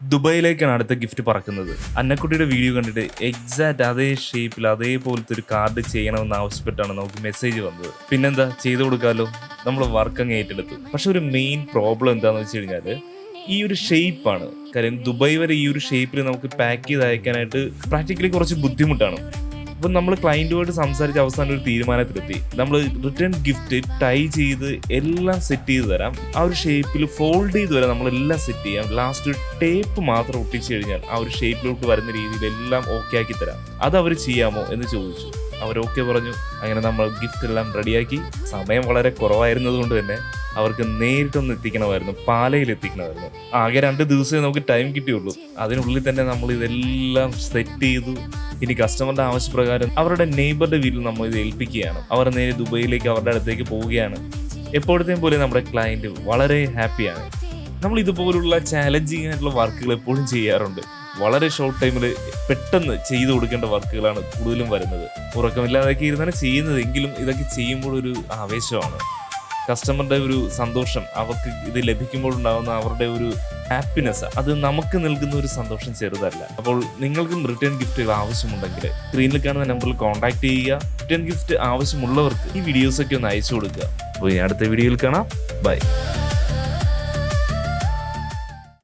ദുബായിലേക്കാണ് അടുത്ത ഗിഫ്റ്റ് പറക്കുന്നത്. അന്നക്കുട്ടിയുടെ വീഡിയോ കണ്ടിട്ട് എക്സാക്റ്റ് അതേ ഷേപ്പിൽ അതേപോലത്തെ ഒരു കാർഡ് ചെയ്യണമെന്ന് ആവശ്യപ്പെട്ടാണ് നമുക്ക് മെസ്സേജ് വന്നത്. പിന്നെന്താ, ചെയ്തു കൊടുക്കാമല്ലോ, നമ്മൾ വർക്ക് അങ്ങ് ഏറ്റെടുത്തു. പക്ഷെ ഒരു മെയിൻ പ്രോബ്ലം എന്താണെന്ന് വെച്ച് കഴിഞ്ഞാൽ ഈ ഒരു ഷേപ്പാണ്. കാര്യം ദുബായ് വരെ ഈ ഒരു ഷേപ്പിൽ നമുക്ക് പാക്ക് ചെയ്ത് അയക്കാനായിട്ട് പ്രാക്ടിക്കലി കുറച്ച് ബുദ്ധിമുട്ടാണ്. അപ്പം നമ്മൾ ക്ലയൻറ്റുമായിട്ട് സംസാരിച്ച് അവസാനം ഒരു തീരുമാനത്തിലെത്തി. നമ്മൾ റിട്ടേൺ ഗിഫ്റ്റ് ടൈ ചെയ്ത് എല്ലാം സെറ്റ് ചെയ്ത് തരാം. ആ ഒരു ഷേപ്പിൽ ഫോൾഡ് ചെയ്ത് വരാം, നമ്മളെല്ലാം സെറ്റ് ചെയ്യാം. ലാസ്റ്റ് ഒരു ടേപ്പ് മാത്രം ഒട്ടിച്ച് കഴിഞ്ഞാൽ ആ ഒരു ഷേപ്പിലോട്ട് വരുന്ന രീതിയിൽ എല്ലാം ഓക്കെ ആക്കി തരാം. അത് അവർ ചെയ്യാമോ എന്ന് ചോദിച്ചു. അവർ ഓക്കെ പറഞ്ഞു. അങ്ങനെ നമ്മൾ ഗിഫ്റ്റ് എല്ലാം റെഡിയാക്കി. സമയം വളരെ കുറവായിരുന്നത് കൊണ്ട് തന്നെ അവർക്ക് നേരിട്ടൊന്ന് എത്തിക്കണമായിരുന്നു, പാലയിൽ എത്തിക്കണമായിരുന്നു. ആകെ 2 ദിവസമേ നമുക്ക് ടൈം കിട്ടിയുള്ളൂ. അതിനുള്ളിൽ തന്നെ നമ്മൾ ഇതെല്ലാം സെറ്റ് ചെയ്തു. ഇനി കസ്റ്റമറുടെ ആവശ്യപ്രകാരം അവരുടെ നെയ്ബറുടെ വീട്ടിൽ നമ്മൾ ഇത് ഏൽപ്പിക്കുകയാണ്. അവർ നേരെ ദുബായിലേക്ക് അവരുടെ അടുത്തേക്ക് പോവുകയാണ്. എപ്പോഴത്തെയും പോലെ നമ്മുടെ ക്ലയൻറ്റ് വളരെ ഹാപ്പിയാണ്. നമ്മൾ ഇതുപോലുള്ള ചാലഞ്ചിങ് ആയിട്ടുള്ള വർക്കുകൾ എപ്പോഴും ചെയ്യാറുണ്ട്. വളരെ ഷോർട്ട് ടൈമിൽ പെട്ടെന്ന് ചെയ്തു കൊടുക്കേണ്ട വർക്കുകളാണ് കൂടുതലും വരുന്നത്. ഉറക്കമില്ലാതൊക്കെ ഇരുന്നാണ് ചെയ്യുന്നത്, എങ്കിലും ഇതൊക്കെ ചെയ്യുമ്പോൾ ഒരു ആവേശമാണ്. കസ്റ്റമറുടെ ഒരു സന്തോഷം, അവർക്ക് ഇത് ലഭിക്കുമ്പോഴുണ്ടാകുന്ന അവരുടെ ഒരു ഹാപ്പിനെസ്, അത് നമുക്ക് നൽകുന്ന ഒരു സന്തോഷം ചെറുതല്ല. അപ്പോൾ നിങ്ങൾക്കും റിട്ടേൺ ഗിഫ്റ്റുകൾ ആവശ്യമുണ്ടെങ്കിൽ സ്ക്രീനിൽ കാണുന്ന നമ്പറിൽ കോൺടാക്ട് ചെയ്യുക. റിട്ടേൺ ഗിഫ്റ്റ് ആവശ്യമുള്ളവർക്ക് ഈ വീഡിയോസൊക്കെ ഒന്ന് അയച്ചു കൊടുക്കുക. അപ്പോൾ അടുത്ത വീഡിയോയിൽ കാണാം. ബൈ.